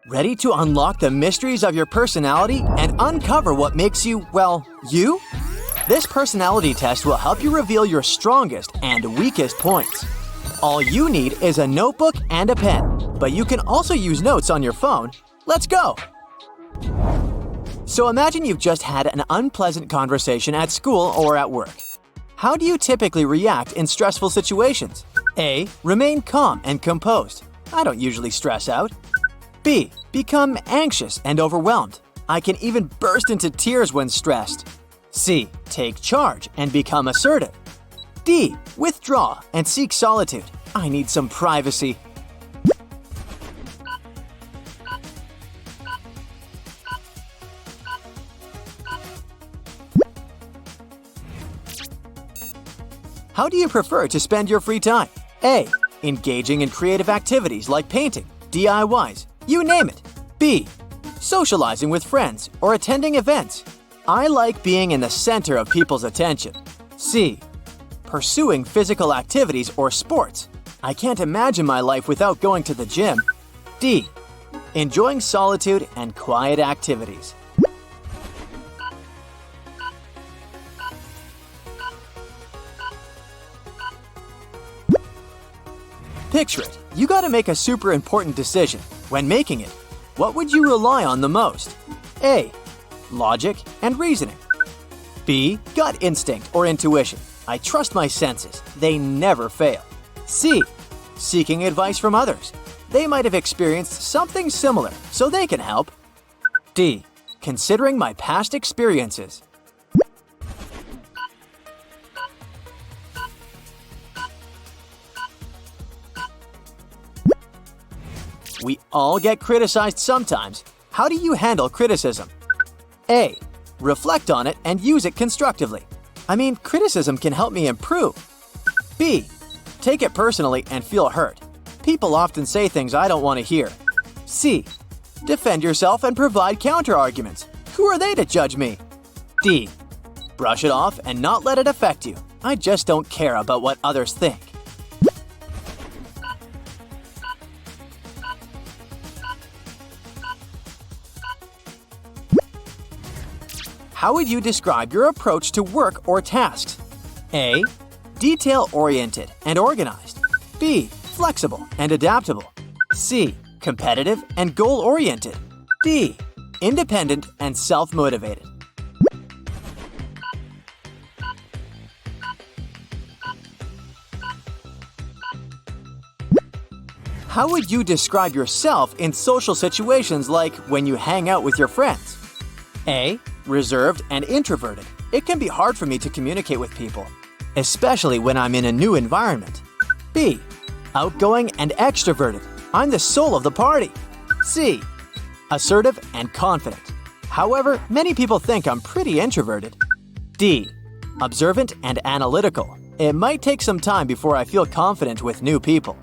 Ready to unlock the mysteries of your personality and uncover what makes you, well, you? This personality test will help you reveal your strongest and weakest points. All you need is a notebook and a pen, but you can also use notes on your phone. Let's go! So imagine you've just had an unpleasant conversation at school or at work. How do you typically react in stressful situations? A. Remain calm and composed. I don't usually stress out. B. Become anxious and overwhelmed. I can even burst into tears when stressed. C. Take charge and become assertive. D. Withdraw and seek solitude. I need some privacy. How do you prefer to spend your free time? A. Engaging in creative activities like painting, DIYs, you name it. B. Socializing with friends or attending events. I like being in the center of people's attention. C. Pursuing physical activities or sports. I can't imagine my life without going to the gym. D. Enjoying solitude and quiet activities. Picture it. You gotta make a super important decision. When making it, what would you rely on the most? A. Logic and reasoning. B. Gut instinct or intuition. I trust my senses. They never fail. C. Seeking advice from others. They might have experienced something similar, so they can help. D. Considering my past experiences. We all get criticized sometimes. How do you handle criticism? A. Reflect on it and use it constructively. I mean, criticism can help me improve. B. Take it personally and feel hurt. People often say things I don't want to hear. C. Defend yourself and provide counter-arguments. Who are they to judge me? D. Brush it off and not let it affect you. I just don't care about what others think. How would you describe your approach to work or tasks? A. Detail-oriented and organized. B. Flexible and adaptable. C. Competitive and goal-oriented. D. Independent and self-motivated. How would you describe yourself in social situations like when you hang out with your friends? A. Reserved and introverted. It can be hard for me to communicate with people, especially when I'm in a new environment. B. Outgoing and extroverted. I'm the soul of the party. C. Assertive and confident. However, many people think I'm pretty introverted. D. Observant and analytical. It might take some time before I feel confident with new people.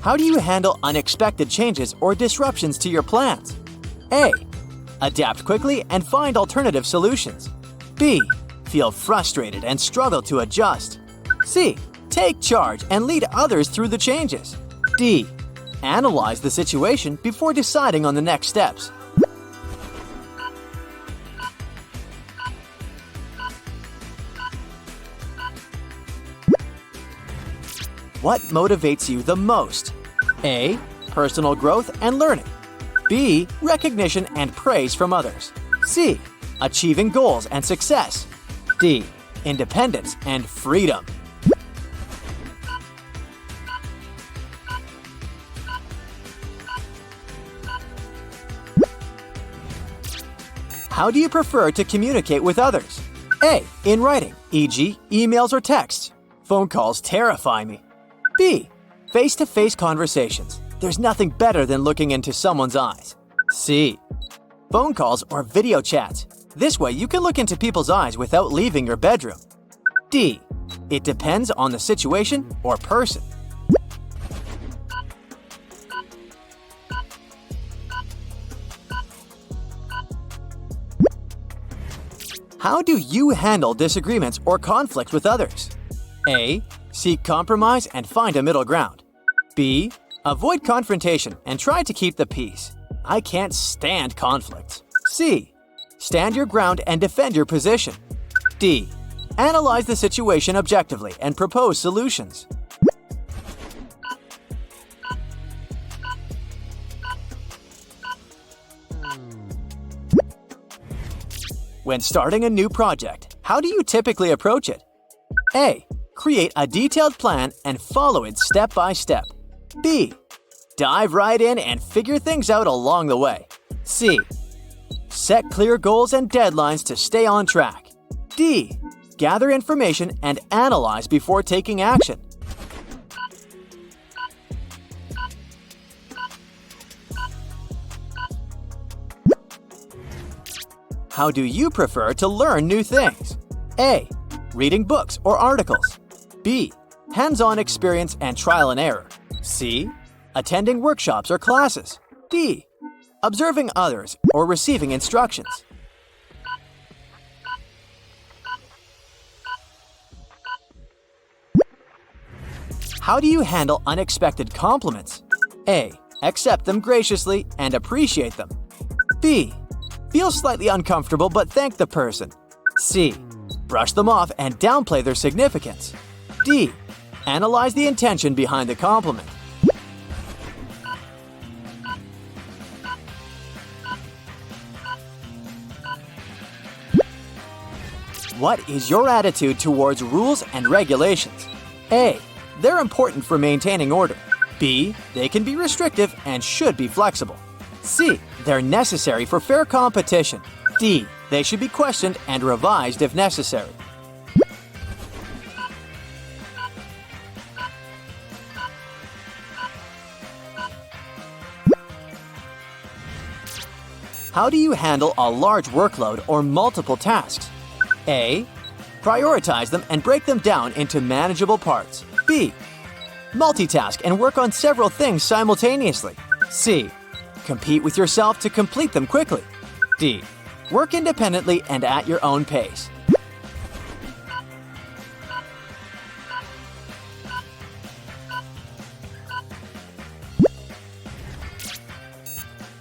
How do you handle unexpected changes or disruptions to your plans? A. Adapt quickly and find alternative solutions. B. Feel frustrated and struggle to adjust. C. Take charge and lead others through the changes. D. Analyze the situation before deciding on the next steps. What motivates you the most? A. Personal growth and learning. B. Recognition and praise from others. C. Achieving goals and success. D. Independence and freedom. How do you prefer to communicate with others? A. In writing, e.g., emails or texts. Phone calls terrify me. B. Face-to-face conversations. There's nothing better than looking into someone's eyes. C. Phone calls or video chats. This way you can look into people's eyes without leaving your bedroom. D. It depends on the situation or person. How do you handle disagreements or conflict with others? A. Seek compromise and find a middle ground. B. Avoid confrontation and try to keep the peace. I can't stand conflicts. C. Stand your ground and defend your position. D. Analyze the situation objectively and propose solutions. When starting a new project, how do you typically approach it? A. Create a detailed plan and follow it step by step. B. Dive right in and figure things out along the way. C. Set clear goals and deadlines to stay on track. D. Gather information and analyze before taking action. How do you prefer to learn new things? A. Reading books or articles. B. Hands-on experience and trial and error. C. Attending workshops or classes. D. Observing others or receiving instructions. How do you handle unexpected compliments? A. Accept them graciously and appreciate them. B. Feel slightly uncomfortable but thank the person. C. Brush them off and downplay their significance. D. Analyze the intention behind the compliment. What is your attitude towards rules and regulations? A. They're important for maintaining order. B. They can be restrictive and should be flexible. C. They're necessary for fair competition. D. They should be questioned and revised if necessary. How do you handle a large workload or multiple tasks? A. Prioritize them and break them down into manageable parts. B. Multitask and work on several things simultaneously. C. Compete with yourself to complete them quickly. D. Work independently and at your own pace.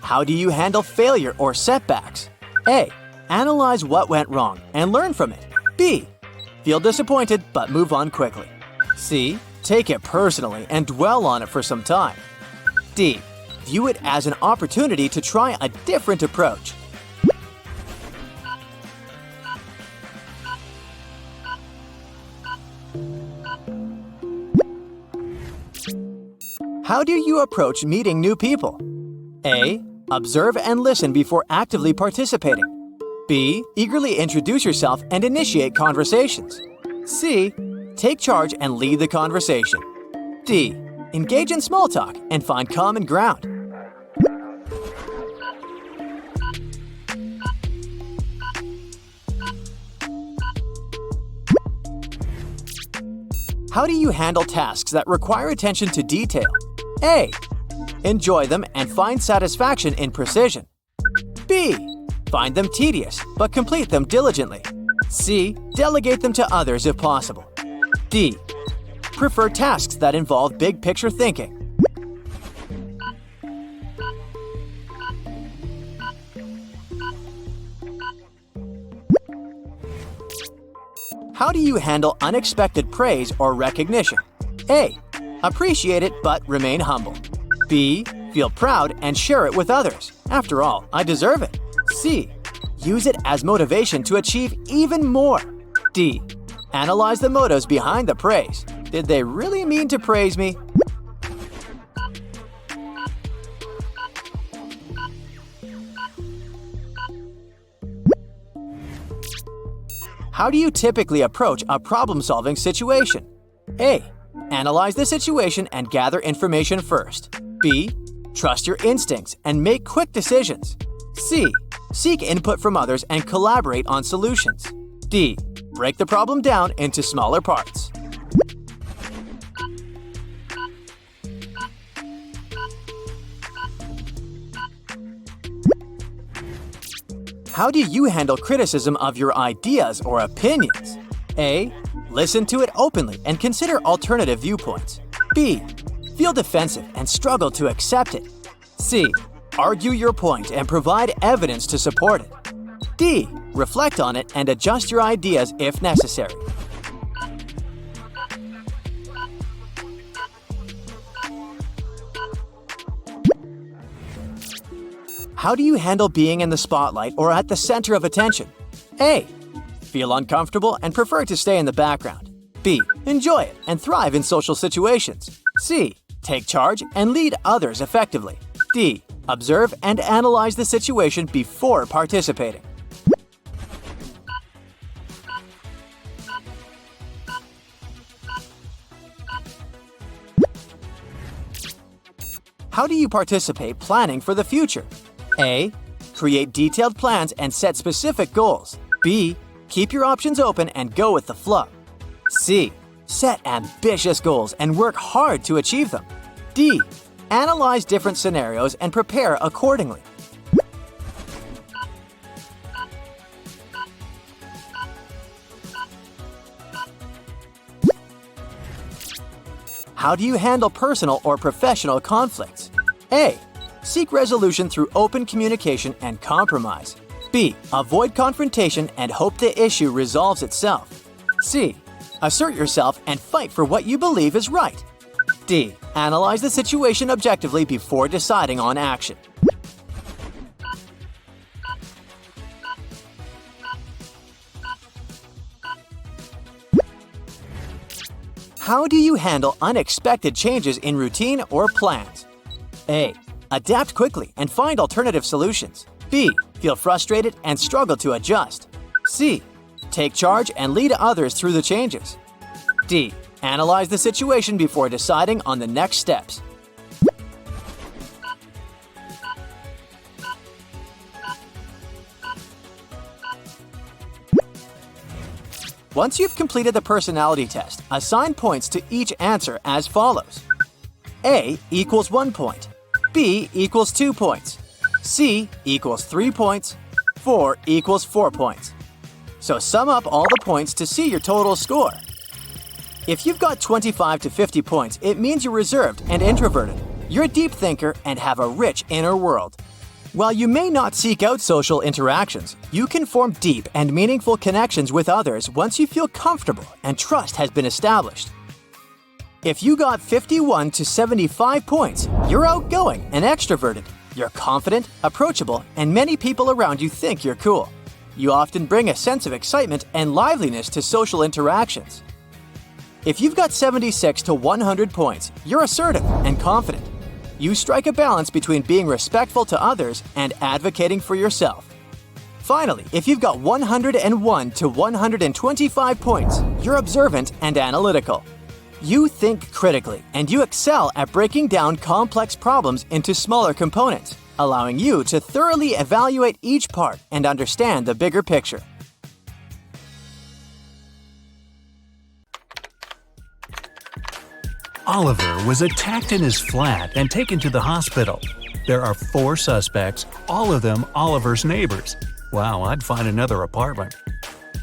How do you handle failure or setbacks? A. Analyze what went wrong and learn from it. B. Feel disappointed but move on quickly. C. Take it personally and dwell on it for some time. D. View it as an opportunity to try a different approach. How do you approach meeting new people? A. Observe and listen before actively participating. B. Eagerly introduce yourself and initiate conversations. C. Take charge and lead the conversation. D. Engage in small talk and find common ground. How do you handle tasks that require attention to detail? A. Enjoy them and find satisfaction in precision. B. Find them tedious, but complete them diligently. C. Delegate them to others if possible. D. Prefer tasks that involve big-picture thinking. How do you handle unexpected praise or recognition? A. Appreciate it but remain humble. B. Feel proud and share it with others. After all, I deserve it. C. Use it as motivation to achieve even more. D. Analyze the motives behind the praise. Did they really mean to praise me? How do you typically approach a problem-solving situation? A. Analyze the situation and gather information first. B. Trust your instincts and make quick decisions. C. Seek input from others and collaborate on solutions. D. Break the problem down into smaller parts. How do you handle criticism of your ideas or opinions? A. Listen to it openly and consider alternative viewpoints. B. Feel defensive and struggle to accept it. C. Argue your point and provide evidence to support it. D. Reflect on it and adjust your ideas if necessary. How do you handle being in the spotlight or at the center of attention? A. Feel uncomfortable and prefer to stay in the background. B. Enjoy it and thrive in social situations. C. Take charge and lead others effectively. D. Observe and analyze the situation before participating. How do you participate planning for the future? A. Create detailed plans and set specific goals. B. Keep your options open and go with the flow. C. Set ambitious goals and work hard to achieve them. D. Analyze different scenarios and prepare accordingly. How do you handle personal or professional conflicts? A. Seek resolution through open communication and compromise. B. Avoid confrontation and hope the issue resolves itself. C. Assert yourself and fight for what you believe is right. D. Analyze the situation objectively before deciding on action. How do you handle unexpected changes in routine or plans? A. Adapt quickly and find alternative solutions. B. Feel frustrated and struggle to adjust. C. Take charge and lead others through the changes. D. Analyze the situation before deciding on the next steps. Once you've completed the personality test, assign points to each answer as follows. A equals 1 point. B equals 2 points. C equals 3 points. 4 equals 4 points. So sum up all the points to see your total score. If you've got 25 to 50 points, it means you're reserved and introverted. You're a deep thinker and have a rich inner world. While you may not seek out social interactions, you can form deep and meaningful connections with others once you feel comfortable and trust has been established. If you got 51 to 75 points, you're outgoing and extroverted. You're confident, approachable, and many people around you think you're cool. You often bring a sense of excitement and liveliness to social interactions. If you've got 76 to 100 points, you're assertive and confident. You strike a balance between being respectful to others and advocating for yourself. Finally, if you've got 101 to 125 points, you're observant and analytical. You think critically, and you excel at breaking down complex problems into smaller components, allowing you to thoroughly evaluate each part and understand the bigger picture. Oliver was attacked in his flat and taken to the hospital. There are 4 suspects, all of them Oliver's neighbors. Wow, I'd find another apartment.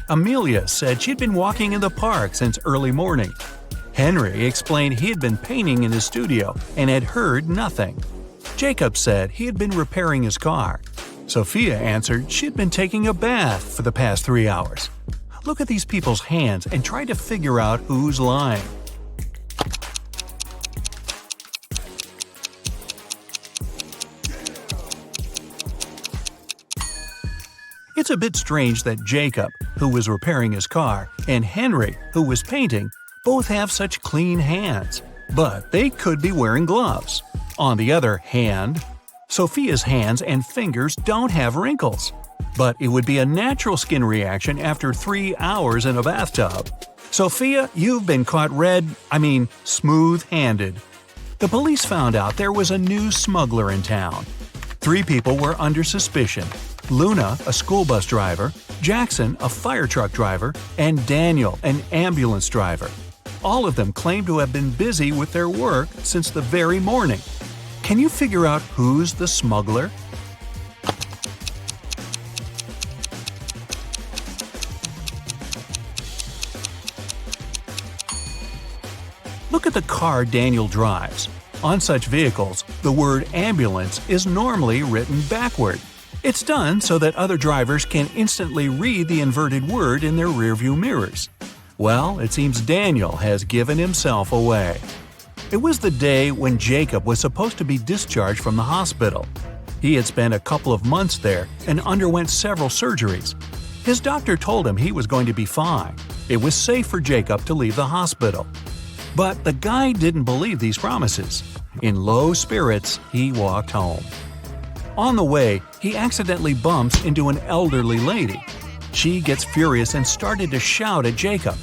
Amelia said she'd been walking in the park since early morning. Henry explained he had been painting in his studio and had heard nothing. Jacob said he had been repairing his car. Sophia answered she'd been taking a bath for the past 3 hours. Look at these people's hands and try to figure out who's lying. It's a bit strange that Jacob, who was repairing his car, and Henry, who was painting, both have such clean hands, but they could be wearing gloves. On the other hand, Sophia's hands and fingers don't have wrinkles. But it would be a natural skin reaction after 3 hours in a bathtub. Sophia, you've been caught smooth-handed. The police found out there was a new smuggler in town. 3 people were under suspicion. Luna, a school bus driver, Jackson, a fire truck driver, and Daniel, an ambulance driver. All of them claim to have been busy with their work since the very morning. Can you figure out who's the smuggler? Look at the car Daniel drives. On such vehicles, the word ambulance is normally written backward. It's done so that other drivers can instantly read the inverted word in their rearview mirrors. Well, it seems Daniel has given himself away. It was the day when Jacob was supposed to be discharged from the hospital. He had spent a couple of months there and underwent several surgeries. His doctor told him he was going to be fine. It was safe for Jacob to leave the hospital. But the guy didn't believe these promises. In low spirits, he walked home. On the way, he accidentally bumps into an elderly lady. She gets furious and started to shout at Jacob.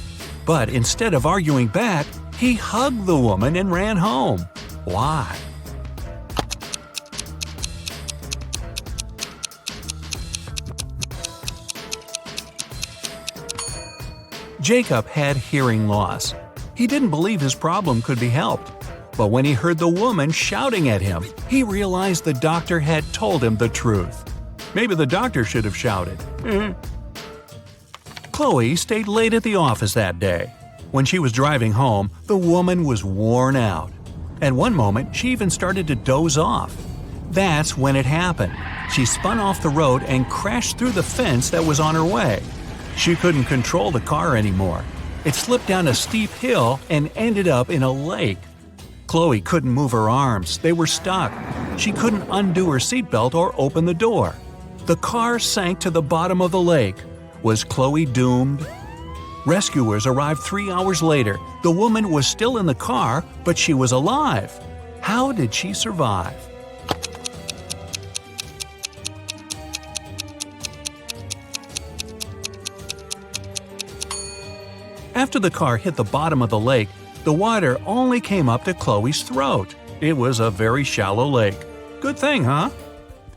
But instead of arguing back, he hugged the woman and ran home. Why? Jacob had hearing loss. He didn't believe his problem could be helped. But when he heard the woman shouting at him, he realized the doctor had told him the truth. Maybe the doctor should have shouted. Chloe stayed late at the office that day. When she was driving home, the woman was worn out. At one moment, she even started to doze off. That's when it happened. She spun off the road and crashed through the fence that was on her way. She couldn't control the car anymore. It slipped down a steep hill and ended up in a lake. Chloe couldn't move her arms. They were stuck. She couldn't undo her seatbelt or open the door. The car sank to the bottom of the lake. Was Chloe doomed? Rescuers arrived 3 hours later. The woman was still in the car, but she was alive. How did she survive? After the car hit the bottom of the lake, the water only came up to Chloe's throat. It was a very shallow lake. Good thing, huh?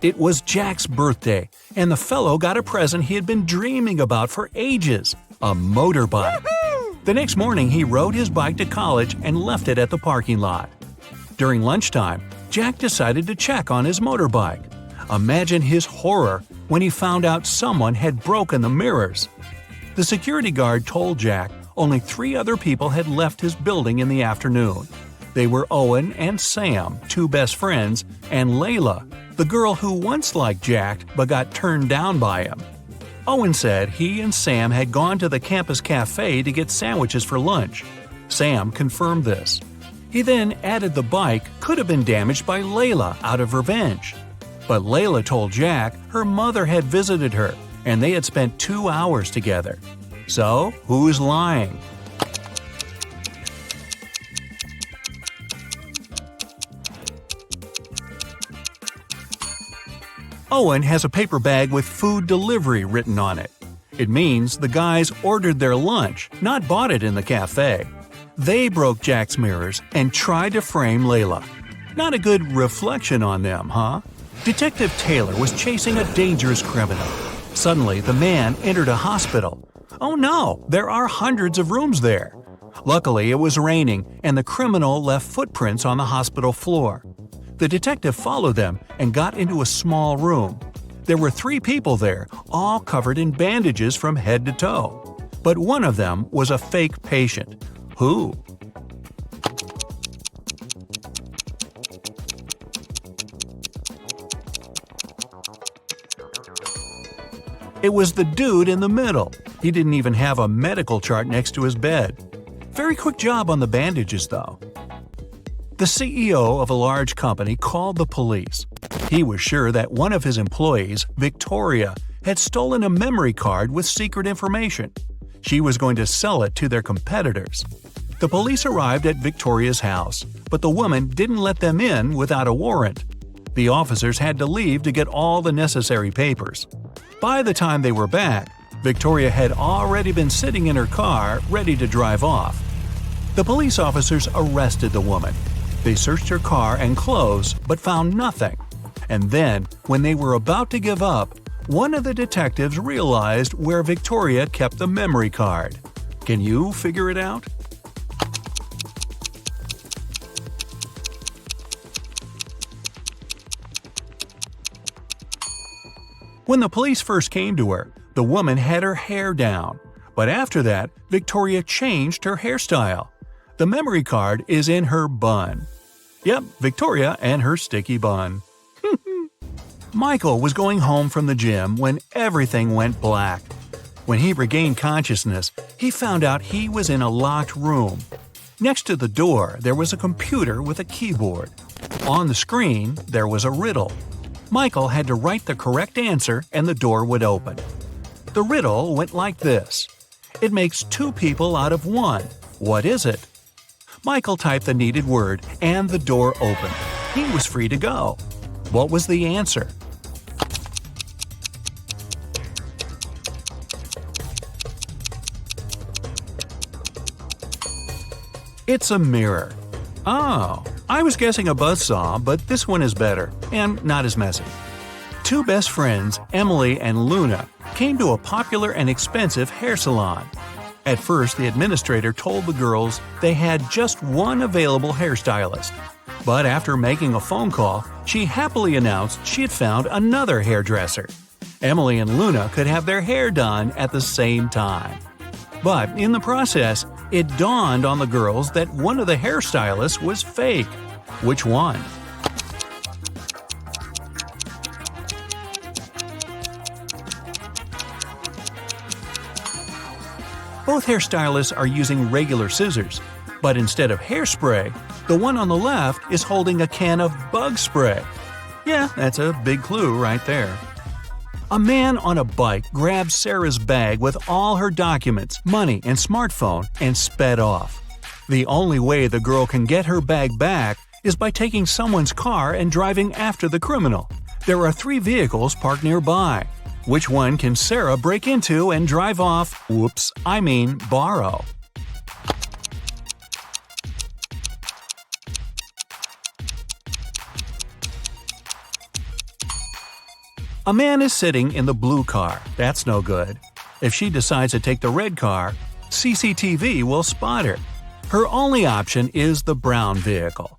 It was Jack's birthday, and the fellow got a present he had been dreaming about for ages – a motorbike. The next morning, he rode his bike to college and left it at the parking lot. During lunchtime, Jack decided to check on his motorbike. Imagine his horror when he found out someone had broken the mirrors. The security guard told Jack only 3 other people had left his building in the afternoon. They were Owen and Sam, 2 best friends, and Layla, the girl who once liked Jack but got turned down by him. Owen said he and Sam had gone to the campus cafe to get sandwiches for lunch. Sam confirmed this. He then added the bike could have been damaged by Layla out of revenge. But Layla told Jack her mother had visited her and they had spent 2 hours together. So, who's lying? Owen has a paper bag with food delivery written on it. It means the guys ordered their lunch, not bought it in the cafe. They broke Jack's mirrors and tried to frame Layla. Not a good reflection on them, huh? Detective Taylor was chasing a dangerous criminal. Suddenly, the man entered a hospital. Oh no, there are hundreds of rooms there. Luckily, it was raining and the criminal left footprints on the hospital floor. The detective followed them and got into a small room. There were 3 people there, all covered in bandages from head to toe. But one of them was a fake patient. Who? It was the dude in the middle. He didn't even have a medical chart next to his bed. Very quick job on the bandages, though. The CEO of a large company called the police. He was sure that one of his employees, Victoria, had stolen a memory card with secret information. She was going to sell it to their competitors. The police arrived at Victoria's house, but the woman didn't let them in without a warrant. The officers had to leave to get all the necessary papers. By the time they were back, Victoria had already been sitting in her car, ready to drive off. The police officers arrested the woman. They searched her car and clothes, but found nothing. And then, when they were about to give up, one of the detectives realized where Victoria kept the memory card. Can you figure it out? When the police first came to her, the woman had her hair down. But after that, Victoria changed her hairstyle. The memory card is in her bun. Yep, Victoria and her sticky bun. Michael was going home from the gym when everything went black. When he regained consciousness, he found out he was in a locked room. Next to the door, there was a computer with a keyboard. On the screen, there was a riddle. Michael had to write the correct answer and the door would open. The riddle went like this. It makes two people out of one. What is it? Michael typed the needed word and the door opened. He was free to go. What was the answer? It's a mirror. Oh, I was guessing a buzzsaw, but this one is better and not as messy. Two best friends, Emily and Luna, came to a popular and expensive hair salon. At first, the administrator told the girls they had just one available hairstylist. But after making a phone call, she happily announced she had found another hairdresser. Emily and Luna could have their hair done at the same time. But in the process, it dawned on the girls that one of the hairstylists was fake. Which one? Both hairstylists are using regular scissors, but instead of hairspray, the one on the left is holding a can of bug spray. Yeah, that's a big clue right there. A man on a bike grabbed Sarah's bag with all her documents, money, and smartphone and sped off. The only way the girl can get her bag back is by taking someone's car and driving after the criminal. There are 3 vehicles parked nearby. Which one can Sarah break into and drive off? Borrow. A man is sitting in the blue car. That's no good. If she decides to take the red car, CCTV will spot her. Her only option is the brown vehicle.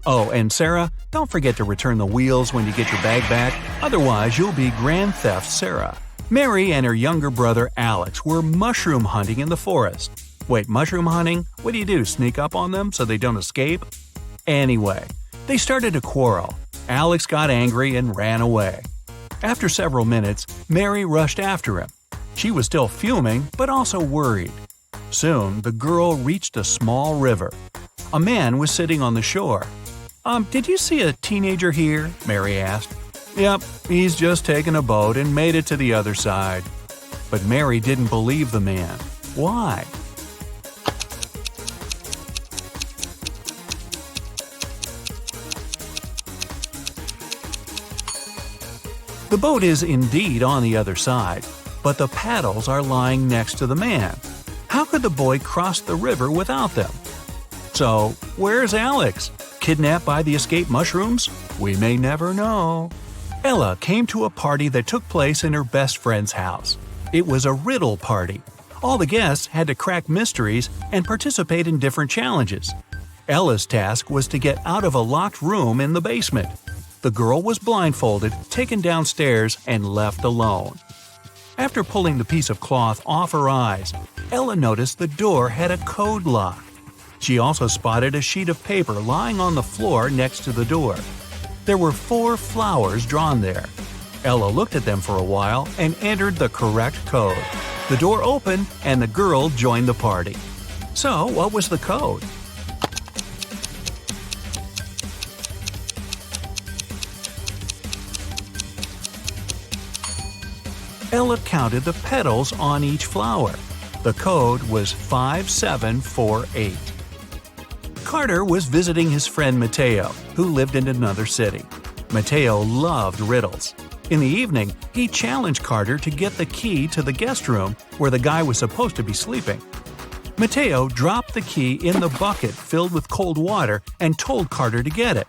Oh, and Sarah, don't forget to return the wheels when you get your bag back, otherwise you'll be Grand Theft Sarah. Mary and her younger brother Alex were mushroom hunting in the forest. Wait, mushroom hunting? What do? Sneak up on them so they don't escape? Anyway, they started a quarrel. Alex got angry and ran away. After several minutes, Mary rushed after him. She was still fuming, but also worried. Soon, the girl reached a small river. A man was sitting on the shore. Did you see a teenager here?" Mary asked. "Yep, he's just taken a boat and made it to the other side." But Mary didn't believe the man. Why? The boat is indeed on the other side, but the paddles are lying next to the man. How could the boy cross the river without them? So, where's Alex? Kidnapped by the escaped mushrooms? We may never know. Ella came to a party that took place in her best friend's house. It was a riddle party. All the guests had to crack mysteries and participate in different challenges. Ella's task was to get out of a locked room in the basement. The girl was blindfolded, taken downstairs, and left alone. After pulling the piece of cloth off her eyes, Ella noticed the door had a code lock. She also spotted a sheet of paper lying on the floor next to the door. There were 4 flowers drawn there. Ella looked at them for a while and entered the correct code. The door opened and the girl joined the party. So, what was the code? Ella counted the petals on each flower. The code was 5748. Carter was visiting his friend Mateo, who lived in another city. Mateo loved riddles. In the evening, he challenged Carter to get the key to the guest room where the guy was supposed to be sleeping. Mateo dropped the key in the bucket filled with cold water and told Carter to get it.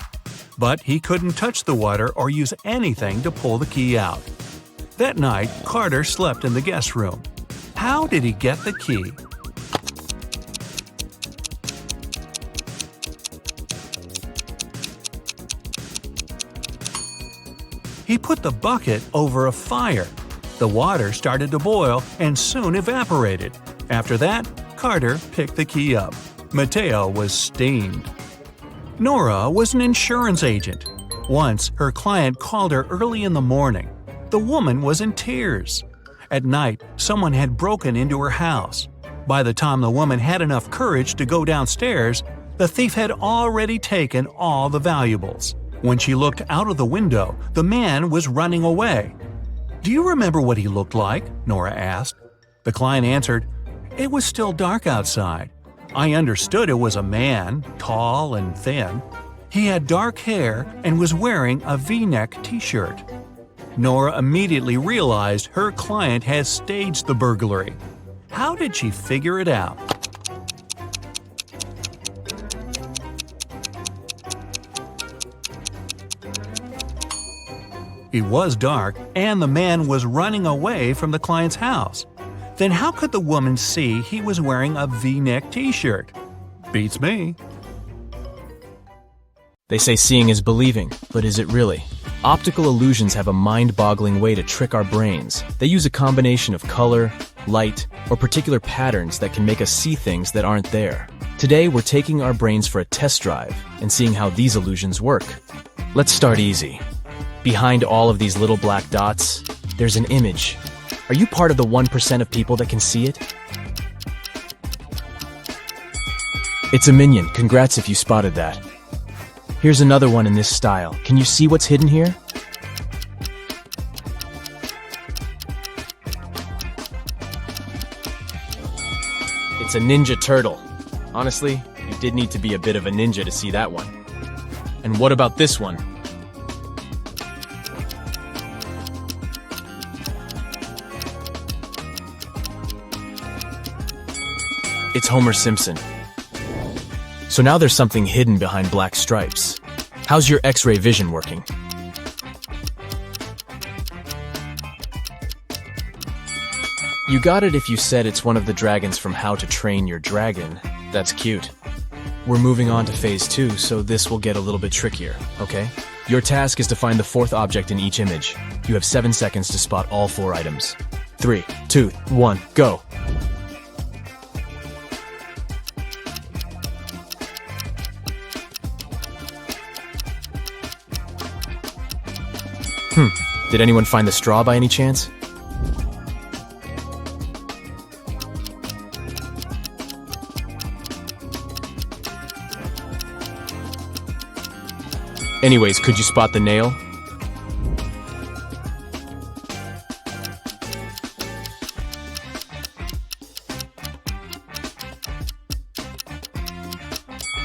But he couldn't touch the water or use anything to pull the key out. That night, Carter slept in the guest room. How did he get the key? He put the bucket over a fire. The water started to boil and soon evaporated. After that, Carter picked the key up. Mateo was steamed. Nora was an insurance agent. Once, her client called her early in the morning. The woman was in tears. At night, someone had broken into her house. By the time the woman had enough courage to go downstairs, the thief had already taken all the valuables. When she looked out of the window, the man was running away. "Do you remember what he looked like?" Nora asked. The client answered, "It was still dark outside. I understood it was a man, tall and thin. He had dark hair and was wearing a V-neck t-shirt." Nora immediately realized her client had staged the burglary. How did she figure it out? It was dark, and the man was running away from the client's house. Then how could the woman see he was wearing a V-neck t-shirt? Beats me. They say seeing is believing, but is it really? Optical illusions have a mind-boggling way to trick our brains. They use a combination of color, light, or particular patterns that can make us see things that aren't there. Today, we're taking our brains for a test drive and seeing how these illusions work. Let's start easy. Behind all of these little black dots, there's an image. Are you part of the 1% of people that can see it? It's a minion. Congrats if you spotted that. Here's another one in this style. Can you see what's hidden here? It's a ninja turtle. Honestly, you did need to be a bit of a ninja to see that one. And what about this one? It's Homer Simpson. So now there's something hidden behind black stripes. How's your X-ray vision working? You got it if you said it's one of the dragons from How to Train Your Dragon. That's cute. We're moving on to phase 2, so this will get a little bit trickier, okay? Your task is to find the fourth object in each image. You have 7 seconds to spot all 4 items. 3, 2, 1, go! Did anyone find the straw by any chance? Anyways, could you spot the nail?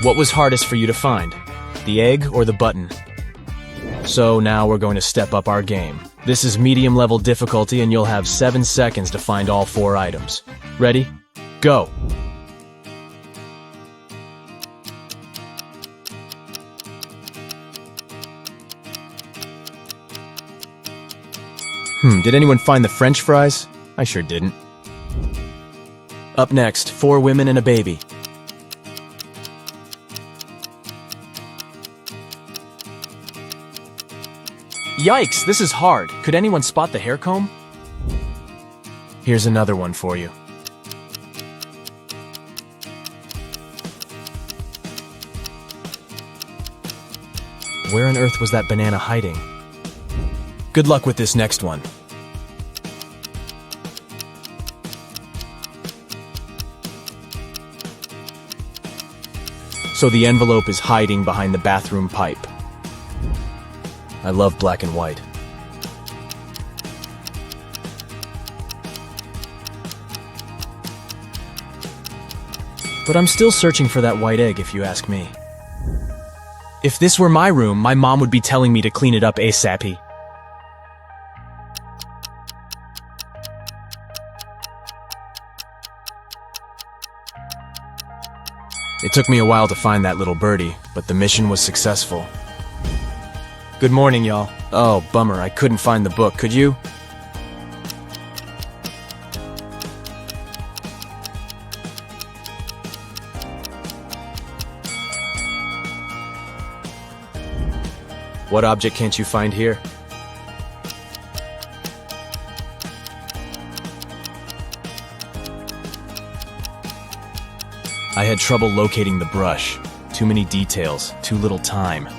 What was hardest for you to find? The egg or the button? So now we're going to step up our game. This is medium level difficulty and you'll have 7 seconds to find all 4 items. Ready? Go! Did anyone find the French fries? I sure didn't. Up next, 4 women and a baby. Yikes, this is hard. Could anyone spot the hair comb? Here's another one for you. Where on earth was that banana hiding? Good luck with this next one. So the envelope is hiding behind the bathroom pipe. I love black and white. But I'm still searching for that white egg, if you ask me. If this were my room, my mom would be telling me to clean it up ASAP. It took me a while to find that little birdie, but the mission was successful. Good morning, y'all. Oh, bummer, I couldn't find the book, could you? What object can't you find here? I had trouble locating the brush. Too many details, too little time.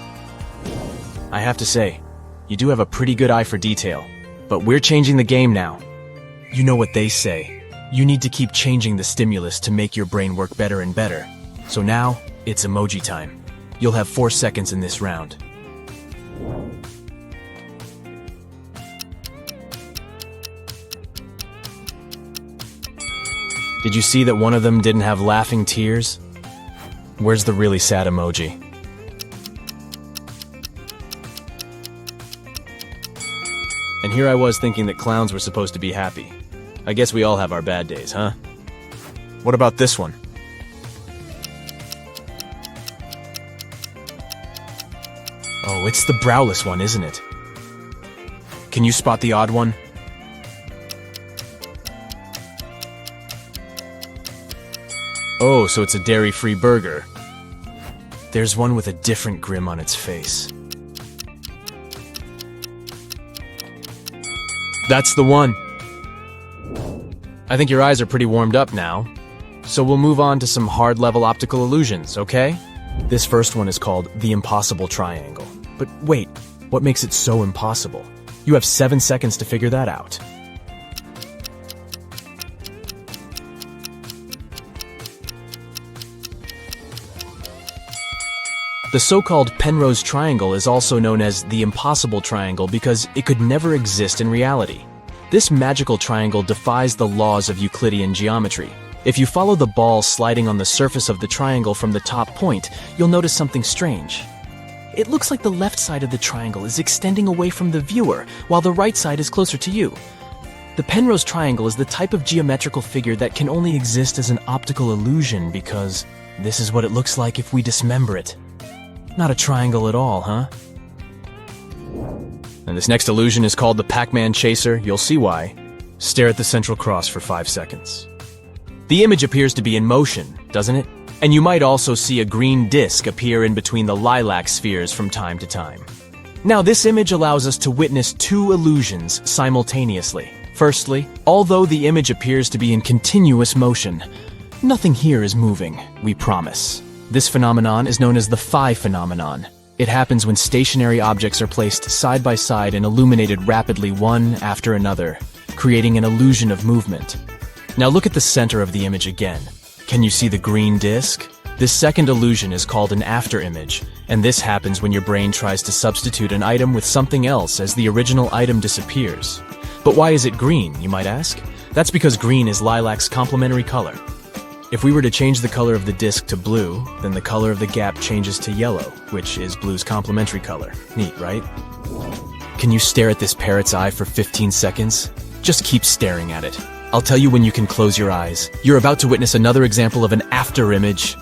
I have to say, you do have a pretty good eye for detail. But we're changing the game now. You know what they say. You need to keep changing the stimulus to make your brain work better and better. So now, it's emoji time. You'll have 4 seconds in this round. Did you see that one of them didn't have laughing tears? Where's the really sad emoji? And here I was thinking that clowns were supposed to be happy. I guess we all have our bad days, huh? What about this one? Oh, it's the browless one, isn't it? Can you spot the odd one? Oh, so it's a dairy-free burger. There's one with a different grin on its face. That's the one. I think your eyes are pretty warmed up now. So we'll move on to some hard-level optical illusions, okay? This first one is called the impossible triangle. But wait, what makes it so impossible? You have 7 seconds to figure that out. The so-called Penrose triangle is also known as the impossible triangle because it could never exist in reality. This magical triangle defies the laws of Euclidean geometry. If you follow the ball sliding on the surface of the triangle from the top point, you'll notice something strange. It looks like the left side of the triangle is extending away from the viewer, while the right side is closer to you. The Penrose triangle is the type of geometrical figure that can only exist as an optical illusion because this is what it looks like if we dismember it. Not a triangle at all, huh? And this next illusion is called the Pac-Man Chaser. You'll see why. Stare at the central cross for 5 seconds. The image appears to be in motion, doesn't it? And you might also see a green disc appear in between the lilac spheres from time to time. Now, this image allows us to witness 2 illusions simultaneously. Firstly, although the image appears to be in continuous motion, nothing here is moving, we promise. This phenomenon is known as the phi phenomenon. It happens when stationary objects are placed side by side and illuminated rapidly one after another, creating an illusion of movement. Now look at the center of the image again. Can you see the green disc? This second illusion is called an afterimage, and this happens when your brain tries to substitute an item with something else as the original item disappears. But why is it green, you might ask? That's because green is lilac's complementary color. If we were to change the color of the disc to blue, then the color of the gap changes to yellow, which is blue's complementary color. Neat, right? Can you stare at this parrot's eye for 15 seconds? Just keep staring at it. I'll tell you when you can close your eyes. You're about to witness another example of an afterimage.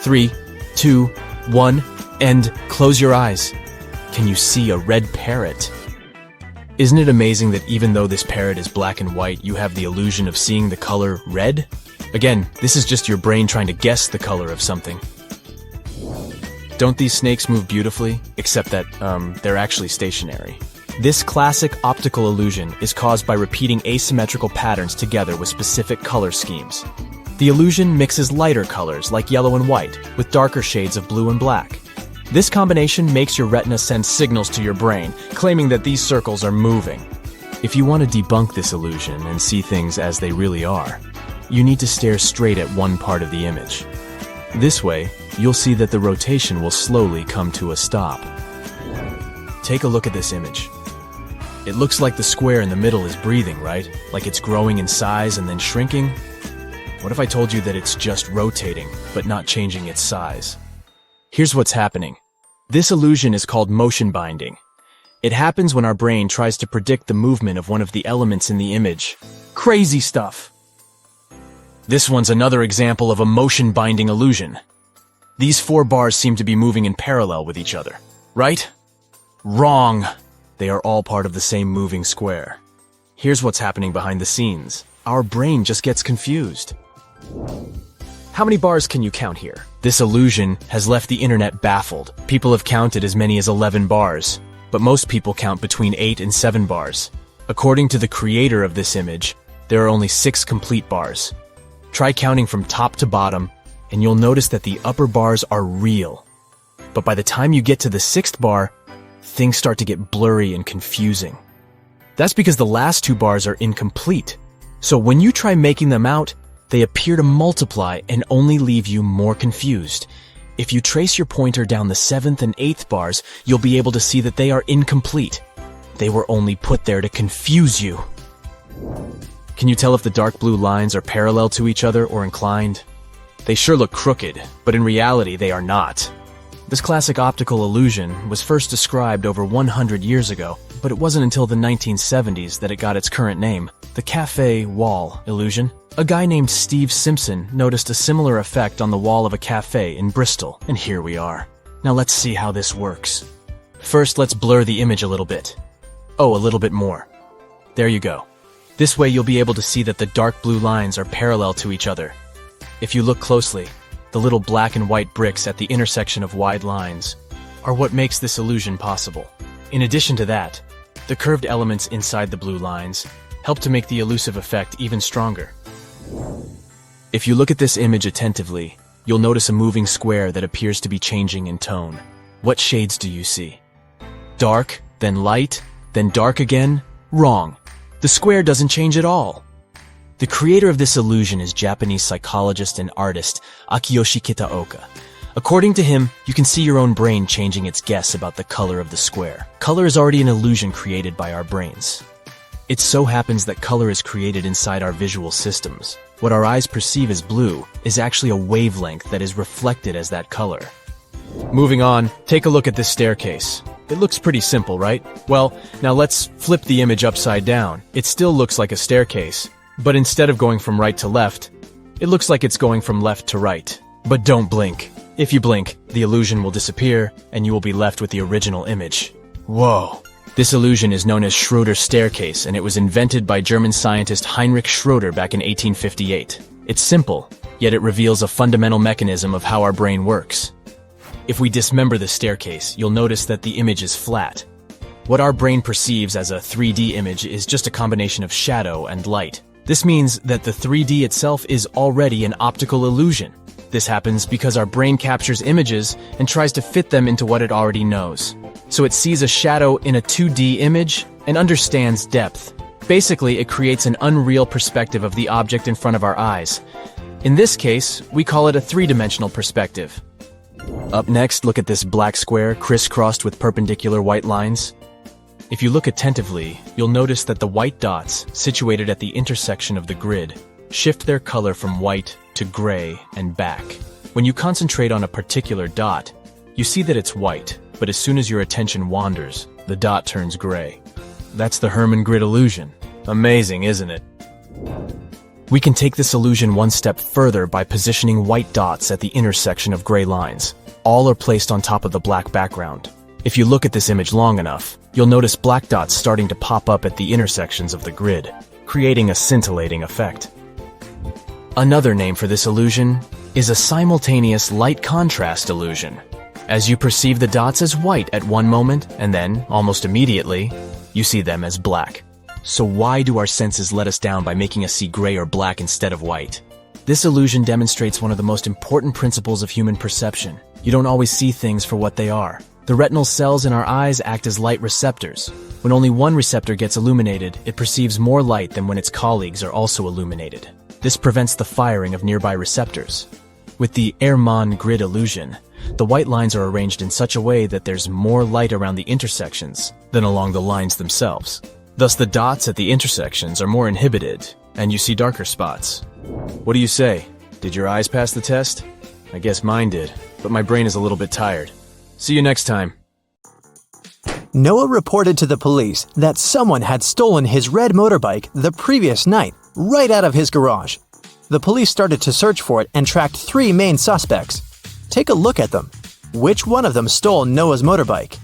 3, 2, 1, and close your eyes. Can you see a red parrot? Isn't it amazing that even though this parrot is black and white, you have the illusion of seeing the color red? Again, this is just your brain trying to guess the color of something. Don't these snakes move beautifully? Except that, they're actually stationary. This classic optical illusion is caused by repeating asymmetrical patterns together with specific color schemes. The illusion mixes lighter colors like yellow and white with darker shades of blue and black. This combination makes your retina send signals to your brain, claiming that these circles are moving. If you want to debunk this illusion and see things as they really are, you need to stare straight at one part of the image. This way, you'll see that the rotation will slowly come to a stop. Take a look at this image. It looks like the square in the middle is breathing, right? Like it's growing in size and then shrinking? What if I told you that it's just rotating, but not changing its size? Here's what's happening. This illusion is called motion binding. It happens when our brain tries to predict the movement of one of the elements in the image. Crazy stuff! This one's another example of a motion binding illusion. These 4 bars seem to be moving in parallel with each other, right? Wrong! They are all part of the same moving square. Here's what's happening behind the scenes. Our brain just gets confused. How many bars can you count here? This illusion has left the internet baffled. People have counted as many as 11 bars, but most people count between 8 and 7 bars. According to the creator of this image, there are only 6 complete bars. Try counting from top to bottom, and you'll notice that the upper bars are real. But by the time you get to the 6th bar, things start to get blurry and confusing. That's because the last 2 bars are incomplete. So when you try making them out, they appear to multiply and only leave you more confused. If you trace your pointer down the 7th and 8th bars, you'll be able to see that they are incomplete. They were only put there to confuse you. Can you tell if the dark blue lines are parallel to each other or inclined? They sure look crooked, but in reality they are not. This classic optical illusion was first described over 100 years ago, but it wasn't until the 1970s that it got its current name, the cafe wall illusion. A guy named Steve Simpson noticed a similar effect on the wall of a cafe in Bristol, and here we are. Now let's see how this works. First, let's blur the image a little bit. Oh, a little bit more. There you go. This way you'll be able to see that the dark blue lines are parallel to each other. If you look closely, the little black and white bricks at the intersection of wide lines are what makes this illusion possible. In addition to that, the curved elements inside the blue lines help to make the elusive effect even stronger. If you look at this image attentively, you'll notice a moving square that appears to be changing in tone. What shades do you see? Dark, then light, then dark again? Wrong. The square doesn't change at all. The creator of this illusion is Japanese psychologist and artist Akiyoshi Kitaoka. According to him, you can see your own brain changing its guess about the color of the square. Color is already an illusion created by our brains. It so happens that color is created inside our visual systems. What our eyes perceive as blue is actually a wavelength that is reflected as that color. Moving on, take a look at this staircase. It looks pretty simple, right? Well, now let's flip the image upside down. It still looks like a staircase, but instead of going from right to left, it looks like it's going from left to right. But don't blink. If you blink, the illusion will disappear, and you will be left with the original image. Whoa. This illusion is known as Schroeder's staircase, and it was invented by German scientist Heinrich Schroeder back in 1858. It's simple, yet it reveals a fundamental mechanism of how our brain works. If we dismember the staircase, you'll notice that the image is flat. What our brain perceives as a 3D image is just a combination of shadow and light. This means that the 3D itself is already an optical illusion. This happens because our brain captures images and tries to fit them into what it already knows. So it sees a shadow in a 2D image and understands depth. Basically, it creates an unreal perspective of the object in front of our eyes. In this case, we call it a 3-dimensional perspective. Up next, look at this black square crisscrossed with perpendicular white lines. If you look attentively, you'll notice that the white dots, situated at the intersection of the grid, shift their color from white to gray and back. When you concentrate on a particular dot, you see that it's white, but as soon as your attention wanders, the dot turns gray. That's the Hermann grid illusion. Amazing, isn't it? We can take this illusion one step further by positioning white dots at the intersection of gray lines. All are placed on top of the black background. If you look at this image long enough, you'll notice black dots starting to pop up at the intersections of the grid, creating a scintillating effect. Another name for this illusion is a simultaneous light contrast illusion. As you perceive the dots as white at one moment, and then, almost immediately, you see them as black. So why do our senses let us down by making us see gray or black instead of white? This illusion demonstrates one of the most important principles of human perception. You don't always see things for what they are. The retinal cells in our eyes act as light receptors. When only one receptor gets illuminated, it perceives more light than when its colleagues are also illuminated. This prevents the firing of nearby receptors. With the Hermann grid illusion, the white lines are arranged in such a way that there's more light around the intersections than along the lines themselves. Thus, the dots at the intersections are more inhibited, and you see darker spots. What do you say? Did your eyes pass the test? I guess mine did, but my brain is a little bit tired. See you next time. Noah reported to the police that someone had stolen his red motorbike the previous night, right out of his garage. The police started to search for it and tracked 3 main suspects. Take a look at them. Which one of them stole Noah's motorbike?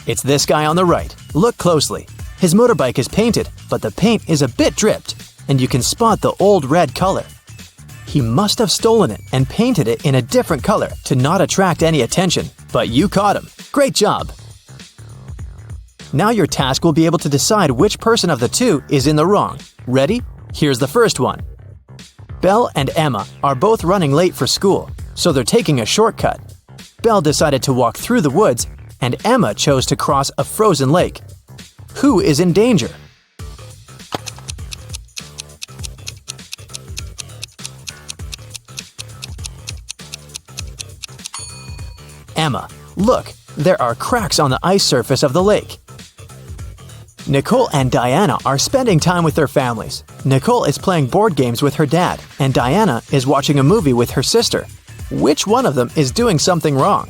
It's this guy on the right. Look closely. His motorbike is painted, but the paint is a bit dripped, and you can spot the old red color. He must have stolen it and painted it in a different color to not attract any attention, but you caught him. Great job! Now your task will be able to decide which person of the two is in the wrong. Ready? Here's the first one. Belle and Emma are both running late for school, so they're taking a shortcut. Belle decided to walk through the woods, and Emma chose to cross a frozen lake. Who is in danger? Emma, look, there are cracks on the ice surface of the lake. Nicole and Diana are spending time with their families. Nicole is playing board games with her dad, and Diana is watching a movie with her sister. Which one of them is doing something wrong?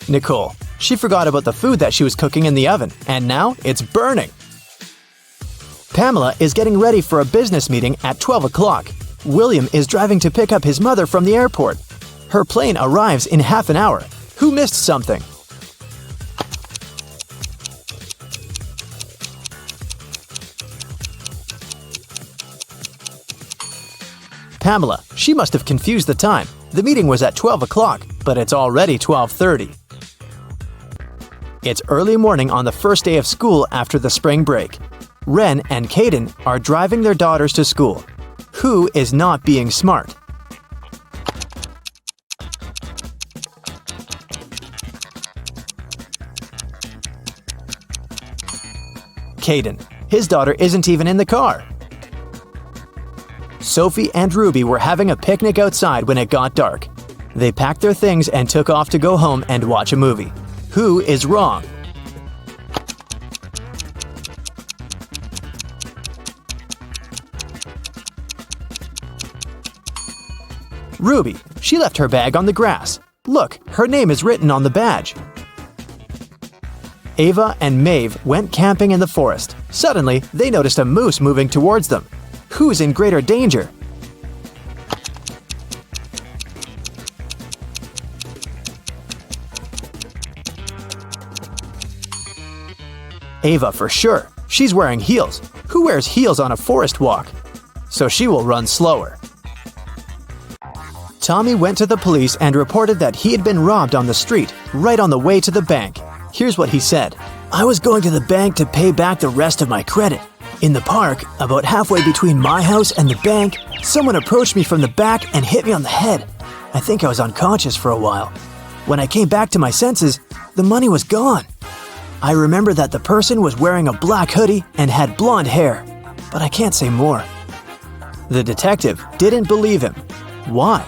Nicole. She forgot about the food that she was cooking in the oven, and now it's burning. Pamela is getting ready for a business meeting at 12 o'clock. William is driving to pick up his mother from the airport. Her plane arrives in half an hour. Who missed something? Pamela. She must have confused the time. The meeting was at 12 o'clock, but it's already 12:30. It's early morning on the first day of school after the spring break. Ren and Caden are driving their daughters to school. Who is not being smart? Caden. His daughter isn't even in the car. Sophie and Ruby were having a picnic outside when it got dark. They packed their things and took off to go home and watch a movie. Who is wrong? Ruby. She left her bag on the grass. Look, her name is written on the badge. Ava and Maeve went camping in the forest. Suddenly, they noticed a moose moving towards them. Who's in greater danger? Ava for sure. She's wearing heels. Who wears heels on a forest walk? So she will run slower. Tommy went to the police and reported that he had been robbed on the street, right on the way to the bank. Here's what he said. I was going to the bank to pay back the rest of my credit. In the park, about halfway between my house and the bank, someone approached me from the back and hit me on the head. I think I was unconscious for a while. When I came back to my senses, the money was gone. I remember that the person was wearing a black hoodie and had blonde hair, but I can't say more. The detective didn't believe him. Why?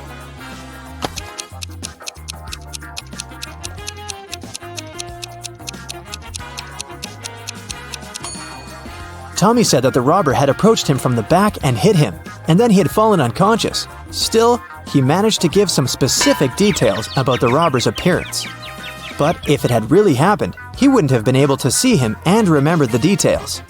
Tommy said that the robber had approached him from the back and hit him, and then he had fallen unconscious. Still, he managed to give some specific details about the robber's appearance. But if it had really happened, he wouldn't have been able to see him and remember the details.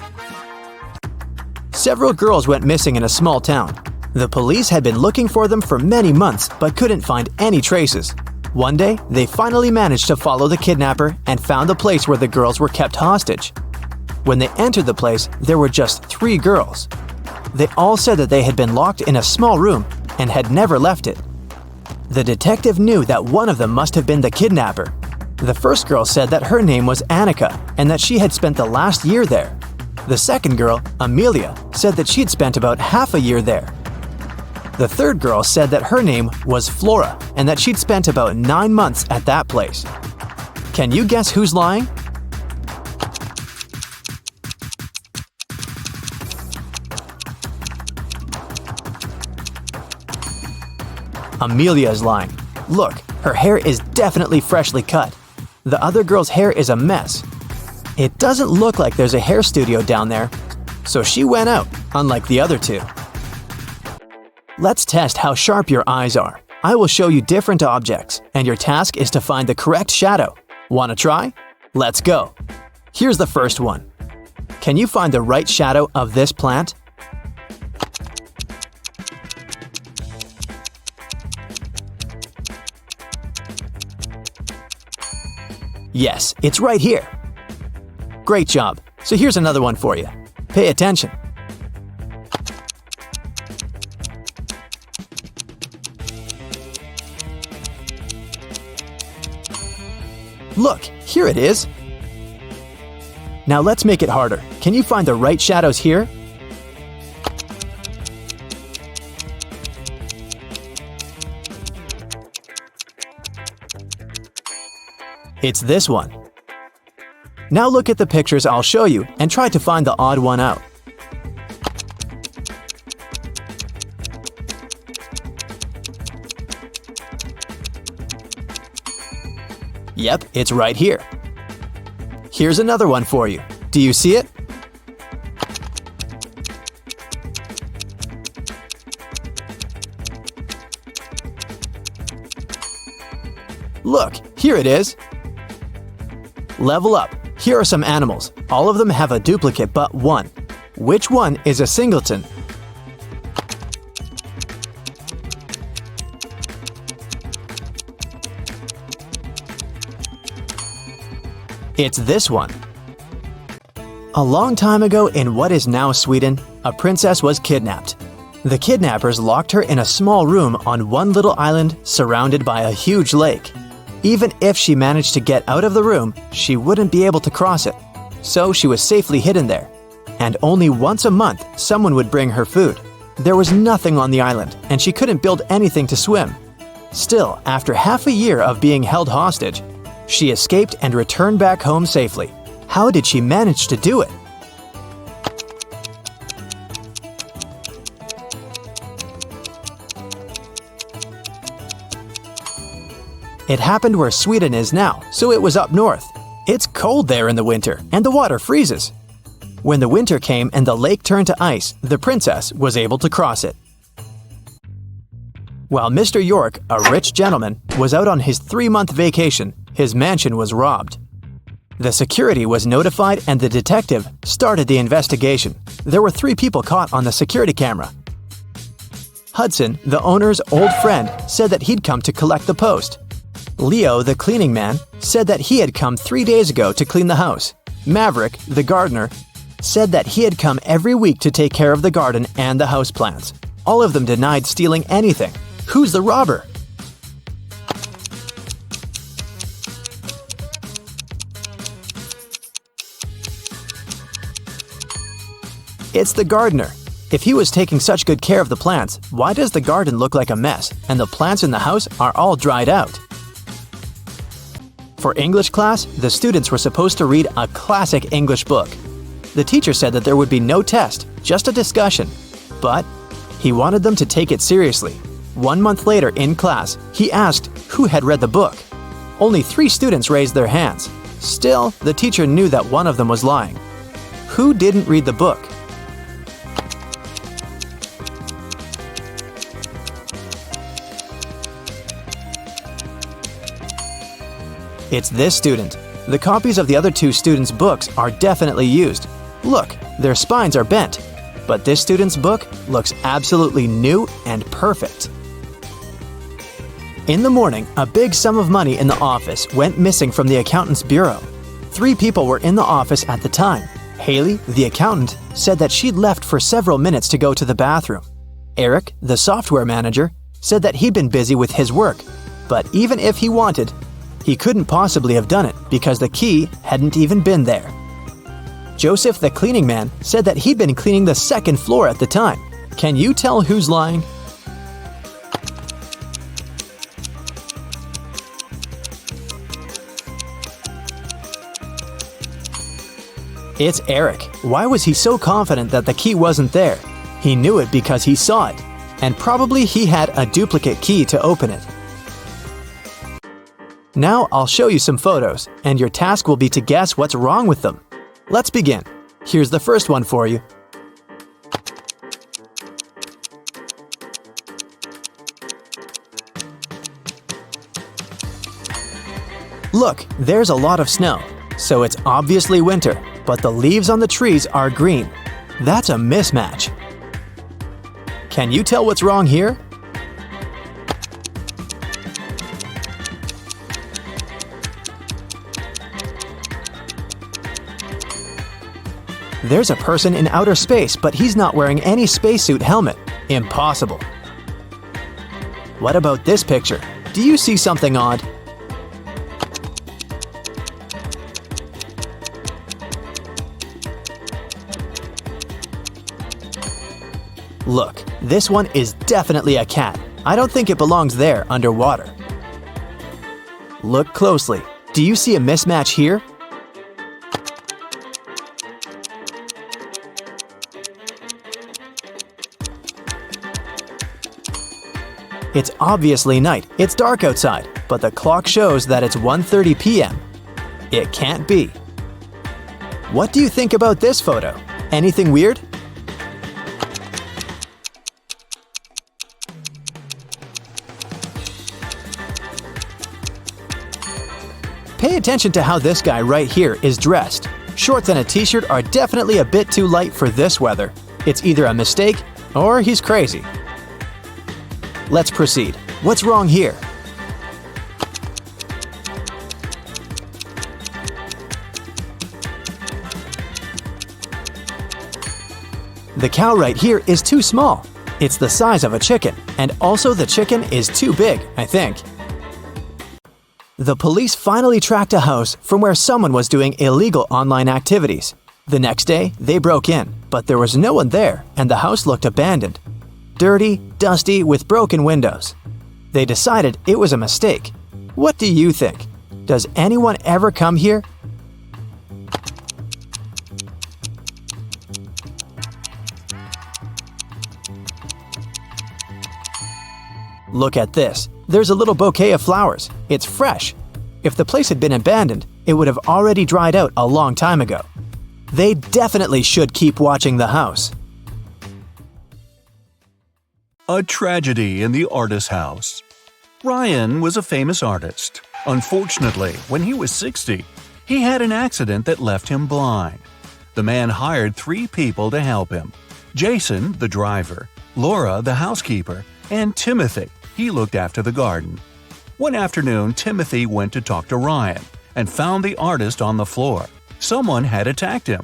Several girls went missing in a small town. The police had been looking for them for many months but couldn't find any traces. One day, they finally managed to follow the kidnapper and found the place where the girls were kept hostage. When they entered the place, there were just 3 girls. They all said that they had been locked in a small room and had never left it. The detective knew that one of them must have been the kidnapper. The first girl said that her name was Annika and that she had spent the last year there. The second girl, Amelia, said that she'd spent about half a year there. The third girl said that her name was Flora and that she'd spent about 9 months at that place. Can you guess who's lying? Amelia is lying. Look, her hair is definitely freshly cut. The other girl's hair is a mess. It doesn't look like there's a hair studio down there, so she went out, unlike the other 2. Let's test how sharp your eyes are. I will show you different objects, and your task is to find the correct shadow. Wanna try? Let's go. Here's the first one. Can you find the right shadow of this plant? Yes, it's right here. Great job. So here's another one for you. Pay attention. Look, here it is. Now let's make it harder. Can you find the right shadows here? It's this one. Now look at the pictures I'll show you and try to find the odd one out. Yep, it's right here. Here's another one for you. Do you see it? Look, here it is. Level up. Here are some animals. All of them have a duplicate but one. Which one is a singleton? It's this one. A long time ago in what is now Sweden, a princess was kidnapped. The kidnappers locked her in a small room on one little island surrounded by a huge lake. Even if she managed to get out of the room, she wouldn't be able to cross it. So she was safely hidden there. And only once a month, someone would bring her food. There was nothing on the island, and she couldn't build anything to swim. Still, after half a year of being held hostage, she escaped and returned back home safely. How did she manage to do it? It happened where Sweden is now, so it was up north. It's cold there in the winter, and the water freezes. When the winter came and the lake turned to ice, the princess was able to cross it. While Mr. York, a rich gentleman, was out on his 3-month vacation, his mansion was robbed. The security was notified and the detective started the investigation. There were 3 people caught on the security camera. Hudson, the owner's old friend, said that he'd come to collect the post. Leo, the cleaning man, said that he had come 3 days ago to clean the house. Maverick, the gardener, said that he had come every week to take care of the garden and the houseplants. All of them denied stealing anything. Who's the robber? It's the gardener. If he was taking such good care of the plants, why does the garden look like a mess and the plants in the house are all dried out? For English class, the students were supposed to read a classic English book. The teacher said that there would be no test, just a discussion. But he wanted them to take it seriously. 1 month later in class, he asked who had read the book. Only 3 students raised their hands. Still, the teacher knew that one of them was lying. Who didn't read the book? It's this student. The copies of the other 2 students' books are definitely used. Look, their spines are bent. But this student's book looks absolutely new and perfect. In the morning, a big sum of money in the office went missing from the accountant's bureau. 3 people were in the office at the time. Haley, the accountant, said that she'd left for several minutes to go to the bathroom. Eric, the software manager, said that he'd been busy with his work. But even if he wanted, he couldn't possibly have done it because the key hadn't even been there. Joseph, the cleaning man, said that he'd been cleaning the 2nd floor at the time. Can you tell who's lying? It's Eric. Why was he so confident that the key wasn't there? He knew it because he saw it, and probably he had a duplicate key to open it. Now I'll show you some photos, and your task will be to guess what's wrong with them. Let's begin. Here's the first one for you. Look, there's a lot of snow, so it's obviously winter, but the leaves on the trees are green. That's a mismatch. Can you tell what's wrong here? There's a person in outer space, but he's not wearing any spacesuit helmet. Impossible. What about this picture? Do you see something odd? Look, this one is definitely a cat. I don't think it belongs there underwater. Look closely. Do you see a mismatch here? It's obviously night. It's dark outside, but the clock shows that it's 1:30 p.m. It can't be. What do you think about this photo? Anything weird? Pay attention to how this guy right here is dressed. Shorts and a t-shirt are definitely a bit too light for this weather. It's either a mistake or he's crazy. Let's proceed. What's wrong here? The cow right here is too small. It's the size of a chicken, and also the chicken is too big, I think. The police finally tracked a house from where someone was doing illegal online activities. The next day, they broke in, but there was no one there, and the house looked abandoned. Dirty, dusty, with broken windows. They decided it was a mistake. What do you think? Does anyone ever come here? Look at this. There's a little bouquet of flowers. It's fresh. If the place had been abandoned, it would have already dried out a long time ago. They definitely should keep watching the house. A tragedy in the artist's house. Ryan was a famous artist. Unfortunately, when he was 60, he had an accident that left him blind. The man hired 3 people to help him: Jason, the driver, Laura, the housekeeper, and Timothy. He looked after the garden. One afternoon, Timothy went to talk to Ryan and found the artist on the floor. Someone had attacked him.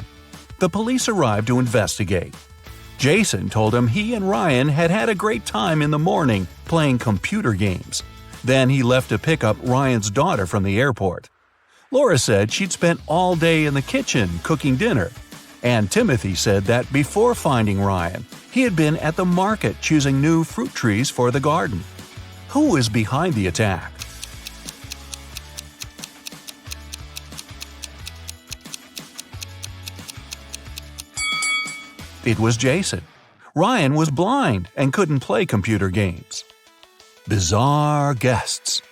The police arrived to investigate. Jason told him he and Ryan had had a great time in the morning playing computer games. Then he left to pick up Ryan's daughter from the airport. Laura said she'd spent all day in the kitchen cooking dinner. And Timothy said that before finding Ryan, he had been at the market choosing new fruit trees for the garden. Who is behind the attack? It was Jason. Ryan was blind and couldn't play computer games. Bizarre guests.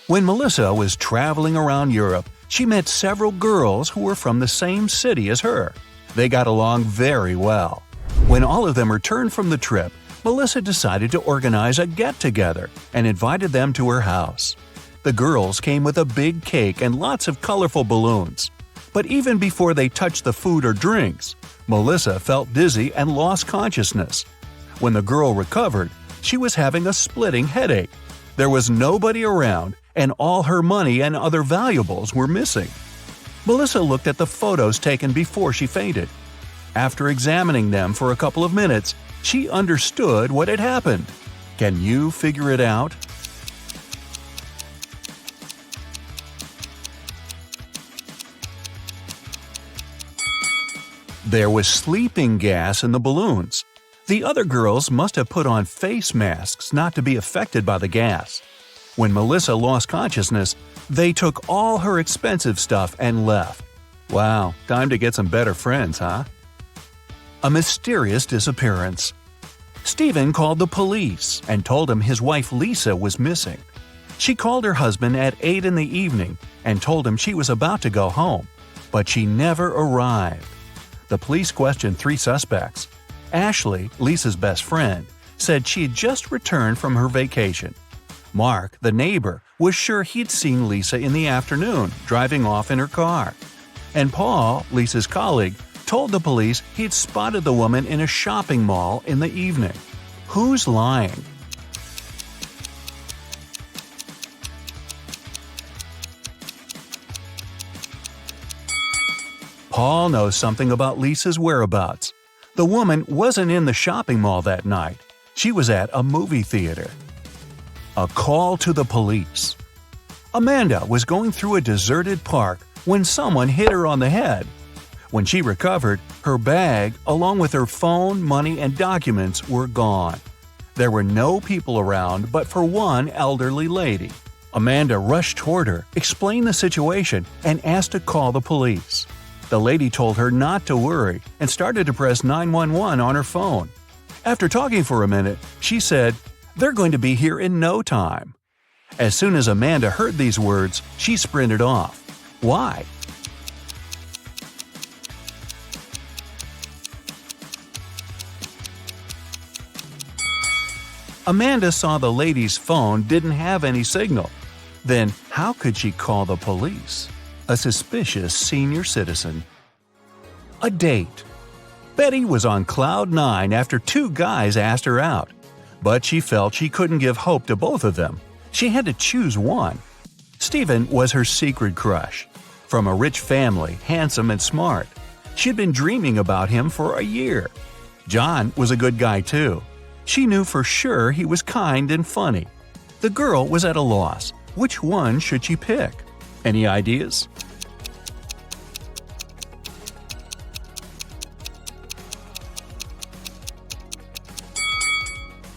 When Melissa was traveling around Europe, she met several girls who were from the same city as her. They got along very well. When all of them returned from the trip, Melissa decided to organize a get-together and invited them to her house. The girls came with a big cake and lots of colorful balloons. But even before they touched the food or drinks, Melissa felt dizzy and lost consciousness. When the girl recovered, she was having a splitting headache. There was nobody around, and all her money and other valuables were missing. Melissa looked at the photos taken before she fainted. After examining them for a couple of minutes, she understood what had happened. Can you figure it out? There was sleeping gas in the balloons. The other girls must have put on face masks not to be affected by the gas. When Melissa lost consciousness, they took all her expensive stuff and left. Wow, time to get some better friends, huh? A mysterious disappearance. Stephen called the police and told him his wife Lisa was missing. She called her husband at 8 in the evening and told him she was about to go home, but she never arrived. The police questioned 3 suspects. Ashley, Lisa's best friend, said she had just returned from her vacation. Mark, the neighbor, was sure he'd seen Lisa in the afternoon driving off in her car. And Paul, Lisa's colleague, told the police he'd spotted the woman in a shopping mall in the evening. Who's lying? Paul knows something about Lisa's whereabouts. The woman wasn't in the shopping mall that night. She was at a movie theater. A call to the police. Amanda was going through a deserted park when someone hit her on the head. When she recovered, her bag, along with her phone, money, and documents, were gone. There were no people around but for one elderly lady. Amanda rushed toward her, explained the situation, and asked to call the police. The lady told her not to worry and started to press 911 on her phone. After talking for a minute, she said, "They're going to be here in no time." As soon as Amanda heard these words, she sprinted off. Why? Amanda saw the lady's phone didn't have any signal. Then how could she call the police? A suspicious senior citizen. A date. Betty was on cloud nine after two guys asked her out. But she felt she couldn't give hope to both of them. She had to choose one. Stephen was her secret crush. From a rich family, handsome and smart. She'd been dreaming about him for a year. John was a good guy too. She knew for sure he was kind and funny. The girl was at a loss. Which one should she pick? Any ideas?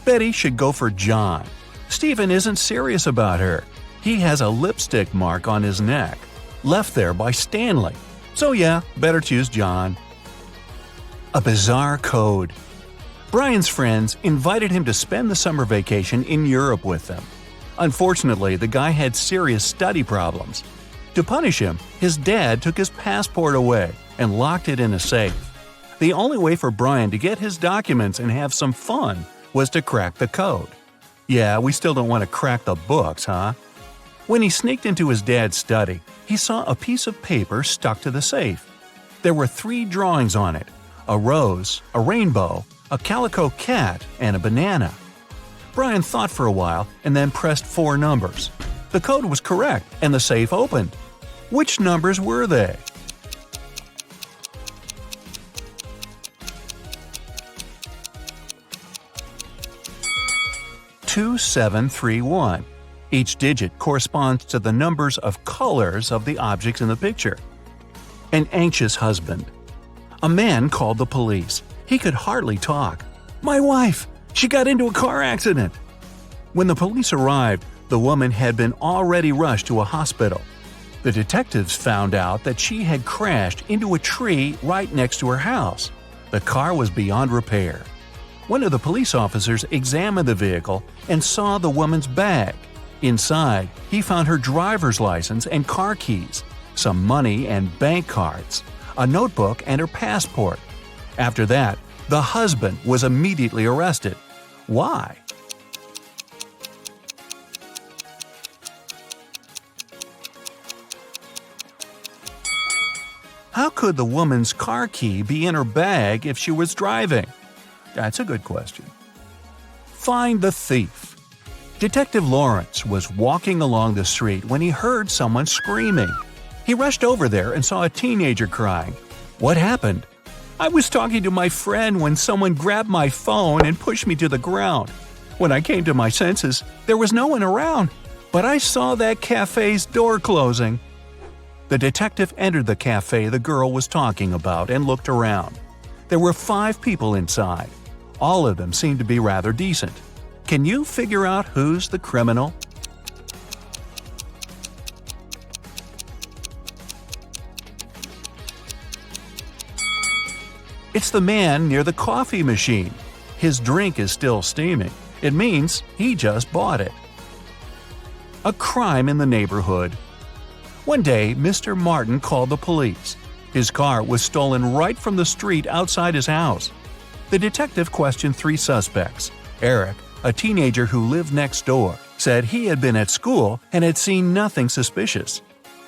Betty should go for John. Stephen isn't serious about her. He has a lipstick mark on his neck, left there by Stanley. So yeah, better choose John. A bizarre code. Brian's friends invited him to spend the summer vacation in Europe with them. Unfortunately, the guy had serious study problems. To punish him, his dad took his passport away and locked it in a safe. The only way for Brian to get his documents and have some fun was to crack the code. Yeah, we still don't want to crack the books, huh? When he sneaked into his dad's study, he saw a piece of paper stuck to the safe. There were 3 drawings on it: a rose, a rainbow, a calico cat, and a banana. Brian thought for a while and then pressed 4 numbers. The code was correct and the safe opened. Which numbers were they? (2731). Each digit corresponds to the numbers of colors of the objects in the picture. An anxious husband. A man called the police. He could hardly talk. "My wife! She got into a car accident!" When the police arrived, the woman had been already rushed to a hospital. The detectives found out that she had crashed into a tree right next to her house. The car was beyond repair. One of the police officers examined the vehicle and saw the woman's bag. Inside, he found her driver's license and car keys, some money and bank cards, a notebook and her passport. After that, the husband was immediately arrested. Why? How could the woman's car key be in her bag if she was driving? That's a good question. Find the thief. Detective Lawrence was walking along the street when he heard someone screaming. He rushed over there and saw a teenager crying. "What happened?" "I was talking to my friend when someone grabbed my phone and pushed me to the ground. When I came to my senses, there was no one around, but I saw that cafe's door closing." The detective entered the cafe the girl was talking about and looked around. There were 5 people inside. All of them seemed to be rather decent. Can you figure out who's the criminal? It's the man near the coffee machine. His drink is still steaming. It means he just bought it. A crime in the neighborhood. One day, Mr. Martin called the police. His car was stolen right from the street outside his house. The detective questioned 3 suspects. Eric, a teenager who lived next door, said he had been at school and had seen nothing suspicious.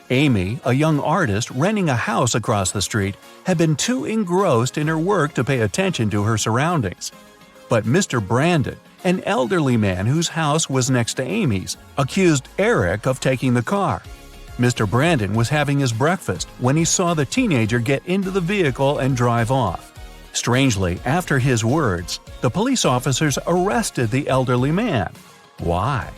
Amy, a young artist renting a house across the street, had been too engrossed in her work to pay attention to her surroundings. But Mr. Brandon, an elderly man whose house was next to Amy's, accused Eric of taking the car. Mr. Brandon was having his breakfast when he saw the teenager get into the vehicle and drive off. Strangely, after his words, the police officers arrested the elderly man. Why?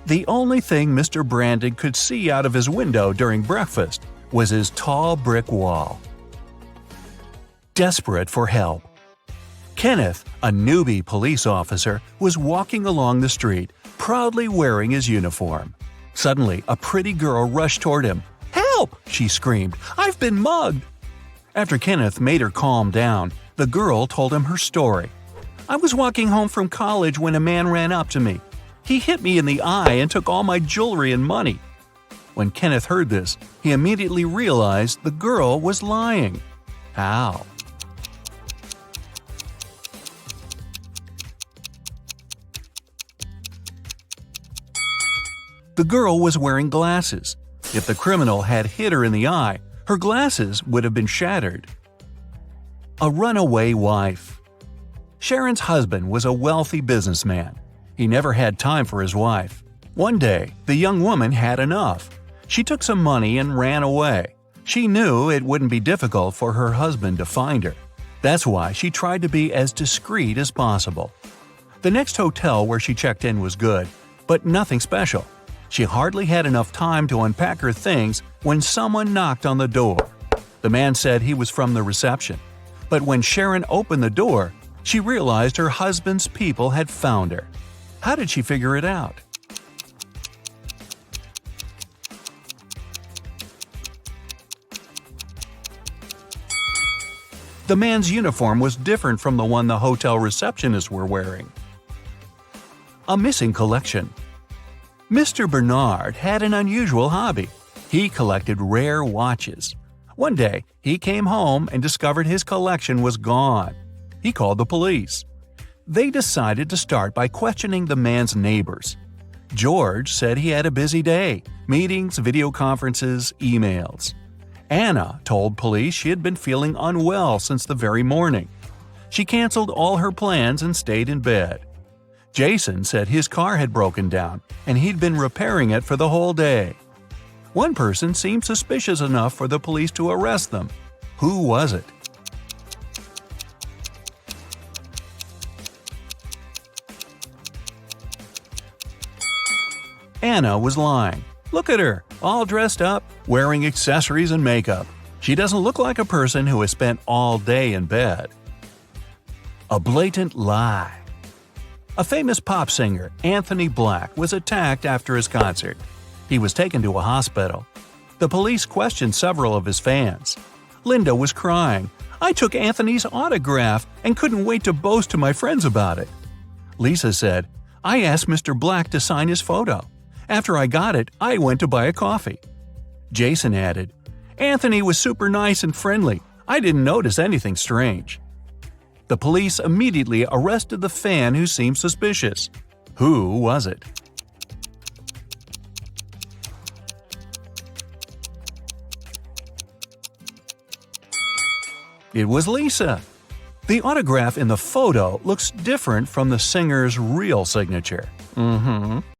The only thing Mr. Brandon could see out of his window during breakfast was his tall brick wall. Desperate for help. Kenneth, a newbie police officer, was walking along the street, proudly wearing his uniform. Suddenly, a pretty girl rushed toward him. "Help!" she screamed. "I've been mugged!" After Kenneth made her calm down, the girl told him her story. "I was walking home from college when a man ran up to me. He hit me in the eye and took all my jewelry and money." When Kenneth heard this, he immediately realized the girl was lying. How? The girl was wearing glasses. If the criminal had hit her in the eye, her glasses would have been shattered. A runaway wife. Sharon's husband was a wealthy businessman. He never had time for his wife. One day, the young woman had enough. She took some money and ran away. She knew it wouldn't be difficult for her husband to find her. That's why she tried to be as discreet as possible. The next hotel where she checked in was good, but nothing special. She hardly had enough time to unpack her things when someone knocked on the door. The man said he was from the reception. But when Sharon opened the door, she realized her husband's people had found her. How did she figure it out? The man's uniform was different from the one the hotel receptionists were wearing. A missing collection. Mr. Bernard had an unusual hobby. He collected rare watches. One day, he came home and discovered his collection was gone. He called the police. They decided to start by questioning the man's neighbors. George said he had a busy day – meetings, video conferences, emails. Anna told police she had been feeling unwell since the very morning. She canceled all her plans and stayed in bed. Jason said his car had broken down and he'd been repairing it for the whole day. One person seemed suspicious enough for the police to arrest them. Who was it? Anna was lying. Look at her, all dressed up, wearing accessories and makeup. She doesn't look like a person who has spent all day in bed. A blatant lie. A famous pop singer, Anthony Black, was attacked after his concert. He was taken to a hospital. The police questioned several of his fans. Linda was crying. "I took Anthony's autograph and couldn't wait to boast to my friends about it." Lisa said, "I asked Mr. Black to sign his photo. After I got it, I went to buy a coffee." Jason added, "Anthony was super nice and friendly. I didn't notice anything strange." The police immediately arrested the fan who seemed suspicious. Who was it? It was Lisa. The autograph in the photo looks different from the singer's real signature.